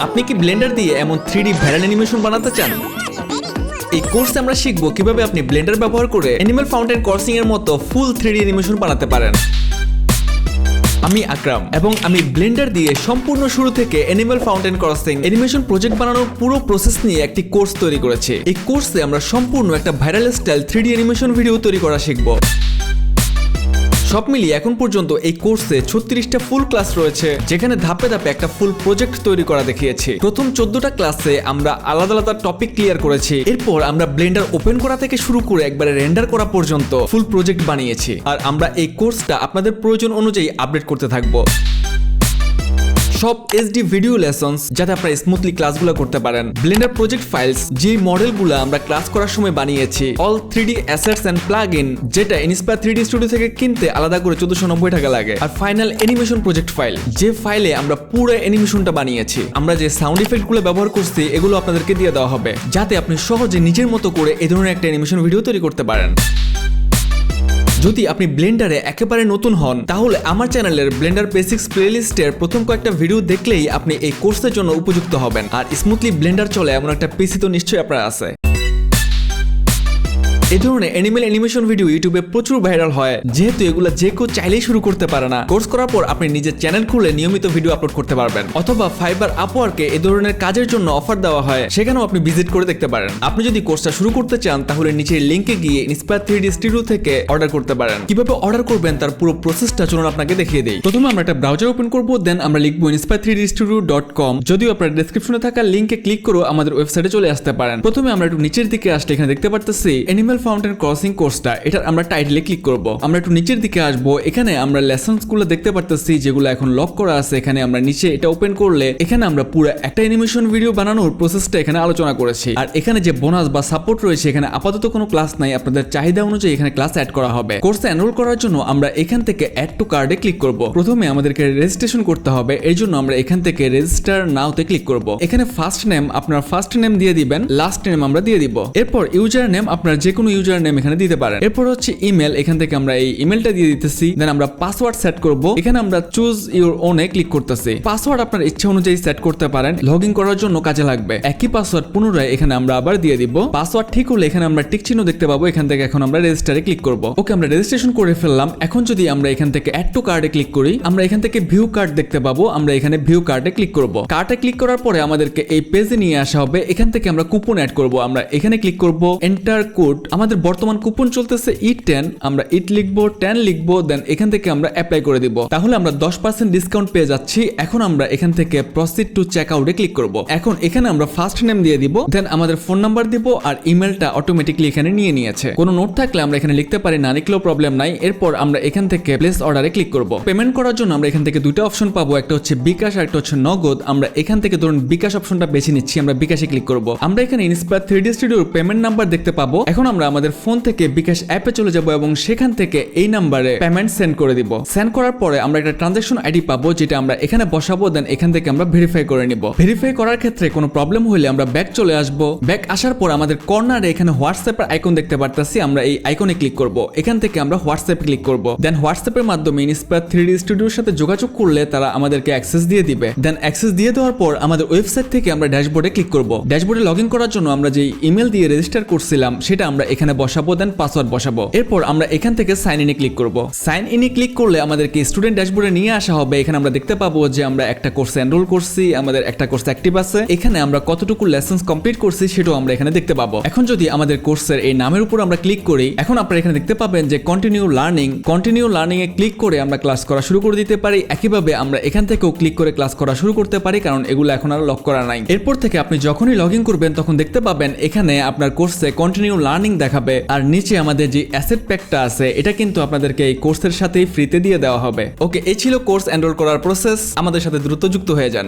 আপনি কি ব্লেন্ডার দিয়ে এমন 3D ভাইরাল অ্যানিমেশন বানাতে চান? এই কোর্সে আমরা শিখব কিভাবে আপনি ব্লেন্ডার ব্যবহার করে অ্যানিমাল ফাউন্টেন ক্রসিং এর মতো ফুল 3D অ্যানিমেশন বানাতে পারেন। আমি আকরাম এবং আমি ব্লেন্ডার দিয়ে সম্পূর্ণ শুরু থেকে animal fountain crossing animation project বানানোর পুরো প্রসেস নিয়ে একটি কোর্স তৈরি করেছি। এই কোর্সে আমরা সম্পূর্ণ একটা viral style 3D animation video তৈরি করা শিখব। সব মিলিয়ে এখন পর্যন্ত এই কোর্সে 36টা ফুল ক্লাস রয়েছে, যেখানে ধাপে ধাপে একটা ফুল প্রজেক্ট তৈরি করা দেখিয়েছি। প্রথম 14টা ক্লাসে আমরা আলাদা আলাদা টপিক ক্লিয়ার করেছি। এরপর আমরা ব্লেন্ডার ওপেন করা থেকে শুরু করে একবারে রেন্ডার করা পর্যন্ত ফুল প্রজেক্ট বানিয়েছি। আর আমরা এই কোর্সটা আপনাদের প্রয়োজন অনুযায়ী আপডেট করতে থাকবো। সব এইচডি ভিডিও লেসনস যাতে আপনারা স্মুথলি ক্লাসগুলো করতে পারেন। ব্লেন্ডার প্রজেক্ট ফাইলস যে মডেলগুলো আমরা ক্লাস করার সময় বানিয়েছি। All 3D assets and plugin যেটা ইনস্পায়ার 3D স্টুডিও থেকে কিনতে আলাদা করে 1490 টাকা লাগে। আর ফাইনাল অ্যানিমেশন প্রজেক্ট ফাইল, যে ফাইলে আমরা পুরো অ্যানিমেশনটা বানিয়েছি। আমরা যে সাউন্ড ইফেক্টগুলো ব্যবহার করছি এগুলো আপনাদেরকে দিয়ে দেওয়া হবে, যাতে আপনি সহজে নিজের মতো করে এই ধরনের একটা অ্যানিমেশন ভিডিও তৈরি করতে পারেন। যদি আপনি ব্লেন্ডারে একেবারে নতুন হন, তাহলে আমার চ্যানেলের ব্লেন্ডার বেসিক্স প্লেলিস্টের প্রথম কয়েকটা ভিডিও দেখলেই আপনি এই কোর্সের জন্য উপযুক্ত হবেন। আর স্মুথলি ব্লেন্ডার চলে এমন একটা পিসি তো নিশ্চয়ই আপনার আছে। এই ধরনের অ্যানিমেল অ্যানিমেশন ভিডিও ইউটিউবে প্রচুর ভাইরাল হয়, যেহেতু এগুলো যে কেউ চাইলেই শুরু করতে পারে না। কোর্স করার পর আপনি নিজের চ্যানেল খুলে নিয়মিত ভিডিও আপলোড করতে পারবেন, অথবা ফাইবার আপওয়ার্কে এই ধরনের কাজের জন্য অফার দেওয়া হয়, সেখানেও আপনি ভিজিট করে দেখতে পারেন। আপনি যদি কোর্সটা শুরু করতে চান তাহলে নিচের লিংকে গিয়ে ইন্সপায়ার 3D স্টুডিও থেকে অর্ডার করতে পারেন। কিভাবে অর্ডার করবেন তার পুরো প্রসেসটা চলুন আপনাকে দেখিয়ে দেই। প্রথমে আমরা একটা ব্রাউজার ওপেন করব, দেন আমরা লিখবো inspire3dstudio.com। যদিও আপনার ডেসক্রিপশনে থাকা লিংকে ক্লিক করে আমাদের ওয়েবসাইটে চলে আসতে পারেন। প্রথমে আমরা একটু নিচের দিকে আসলে এখানে দেখতে পারতেছি অ্যানিমাল ফাউন্টেন ক্রসিং কোর্সটা। এটা আমরা টাইটেলে ক্লিক করব। আমরা একটু নিচের দিকে আসবো, এখানে আমরা লেসনস গুলো দেখতে পারতেছি যেগুলো এখন লক করা আছে। এখানে আমরা নিচে এটা ওপেন করলে এখানে আমরা পুরো একটা অ্যানিমেশন ভিডিও বানানোর প্রসেসটা এখানে আলোচনা করেছি। আর এখানে যে বোনাস বা সাপোর্ট রয়েছে, এখানে আপাতত কোনো ক্লাস নাই, আপনাদের চাহিদা অনুযায়ী এখানে ক্লাস অ্যাড করা হবে। কোর্সে এনরোল করার জন্য আমরা এখান থেকে অ্যাড টু কার্ডে ক্লিক করব। প্রথমে আমাদেরকে রেজিস্ট্রেশন করতে হবে, এর জন্য আমরা এখান থেকে রেজিস্টার নাওতে ক্লিক করব। এখানে ফার্স্ট নেম আপনার ফার্স্ট নেম দিয়ে দিবেন, লাস্ট নেম আমরা দিয়ে দিব। এরপর ইউজার নেম আপনার যে কোনো ইউজার নেম এখানে দিতে পারেন। এরপর হচ্ছে ইমেল, এখান থেকে আমরা এই ইমেলটা দিয়ে দিতেছি। দেন আমরা পাসওয়ার্ড সেট করব। এখানে আমরা choose your own A click করতেছি। পাসওয়ার্ড আপনার ইচ্ছা অনুযায়ী সেট করতে পারেন, লগ ইন করার জন্য কাজে লাগবে। একই পাসওয়ার্ড পুনরায় এখানে আমরা আবার দিয়ে দিব। পাসওয়ার্ড ঠিক হলে এখানে আমরা টিক চিহ্ন দেখতে পাবো, এখান থেকে এখন আমরা রেজিস্টারে ক্লিক করব। ওকে, আমরা রেজিস্ট্রেশন করে ফেললাম। এখন যদি আমরা এখান থেকে অ্যাড টু কার্ডে ক্লিক করি, আমরা এখান থেকে ভিউ কার্ড দেখতে পাবো। আমরা এখানে ভিউ কার্ডে ক্লিক করব। কার্ডে ক্লিক করার পরে আমাদেরকে এই পেজে নিয়ে আসা হবে। এখান থেকে আমরা কুপন অ্যাড করব। আমরা এখানে ক্লিক করব, এন্টার কোড। আমাদের বর্তমান কুপন চলতেছে E10, আমরা ইট লিখবো, 10 লিখবো, দেন এখান থেকে আমরা অ্যাপ্লাই করে দিব। তাহলে আমরা 10% ডিসকাউন্ট পেয়ে যাচ্ছি। এখন আমরা এখান থেকে প্রসিড টু চেক আউটে ক্লিক করব। এখন এখানে আমরা ফার্স্ট নেম দিয়ে দিব, দেন আমাদের ফোন নাম্বার দিব, আর ইমেলটা অটোমেটিকলি এখানে নিয়ে নিয়েছে। কোনো নোট থাকলে আমরা এখানে লিখতে পারি, না লিখলেও প্রবলেম নাই। এরপর আমরা এখান থেকে প্লেস অর্ডারে ক্লিক করব। পেমেন্ট করার জন্য আমরা এখান থেকে দুটো অপশন পাবো, একটা হচ্ছে বিকাশ আর একটা হচ্ছে নগদ। আমরা এখান থেকে ধরুন বিকাশ অপশনটা বেছে নিচ্ছি, আমরা বিকাশে ক্লিক করব। আমরা এখানে ইন্সপায়ার 3D স্টুডিওর পেমেন্ট নাম্বার দেখতে পাবো। এখন আমরা আমাদের ফোন থেকে বিকাশ অ্যাপে চলে যাব এবং সেখান থেকে এই নাম্বারে পেমেন্ট সেন্ড করে দিব। সেন্ড করার পরে আমরা একটা ট্রানজাকশন আইডি পাবো, যেটা আমরা এখানে বসাবো। দেন এখান থেকে আমরা ভেরিফাই করে নিব। ভেরিফাই করার ক্ষেত্রে কোনো প্রবলেম হলে আমরা ব্যাক চলে আসবো। ব্যাক আসার পর আমাদের কর্নারে এখানে হোয়াটসঅ্যাপের আইকন দেখতে পারতেছি, আমরা এই আইকনে ক্লিক করব। এখান থেকে আমরা হোয়াটসঅ্যাপে ক্লিক করব। দেন হোয়াটসঅ্যাপের মাধ্যমে ইন্সপায়ার 3D স্টুডিওর সাথে যোগাযোগ করলে তারা আমাদেরকে অ্যাক্সেস দিয়ে দিবে। দেন অ্যাক্সেস দিয়ে দেওয়ার পর আমাদের ওয়েবসাইট থেকে আমরা ড্যাশবোর্ডে ক্লিক করব। ড্যাশবোর্ডে লগ ইন করার জন্য আমরা যে ইমেল দিয়ে রেজিস্টার করছিলাম সেটা আমরা এখানে বসাবো, দেন পাসওয়ার্ড বসাবো। এরপর আমরা এখান থেকে সাইন ইনে ক্লিক করব। সাইন ইনে ক্লিক করলে আমাদেরকে স্টুডেন্ট ড্যাশবোর্ডে নিয়ে আসা হবে। এখানে আমরা দেখতে পাবো যে আমরা একটা কোর্সে এনরোল করছি, আমাদের একটা কোর্স অ্যাক্টিভ আছে। এখানে আমরা কতটুকু লেসন্স কমপ্লিট করছি সেটাও আমরা এখানে দেখতে পাবো। এখন যদি আমাদের কোর্সের এই নামের উপর আমরা ক্লিক করি, এখন আপনারা এখানে দেখতে পাবেন যে কন্টিনিউ লার্নিং এ ক্লিক করে আমরা ক্লাস করা শুরু করে দিতে পারি। একইভাবে আমরা এখান থেকেও ক্লিক করে ক্লাস করা শুরু করতে পারি, কারণ এগুলো এখন আর লক করা নাই। এরপর থেকে আপনি যখনই লগ ইন করবেন তখন দেখতে পাবেন এখানে আপনার কোর্সে কন্টিনিউ লার্নিং দেখাবে। আর নিচে আমাদের যে অ্যাসেট প্যাকটা আছে এটা কিন্তু আপনাদেরকে এই কোর্সের সাথেই ফ্রিতে দিয়ে দেওয়া হবে। ওকে, এই ছিল কোর্স এনরোল করার প্রসেস। আমাদের সাথে দ্রুত যুক্ত হয়ে যান।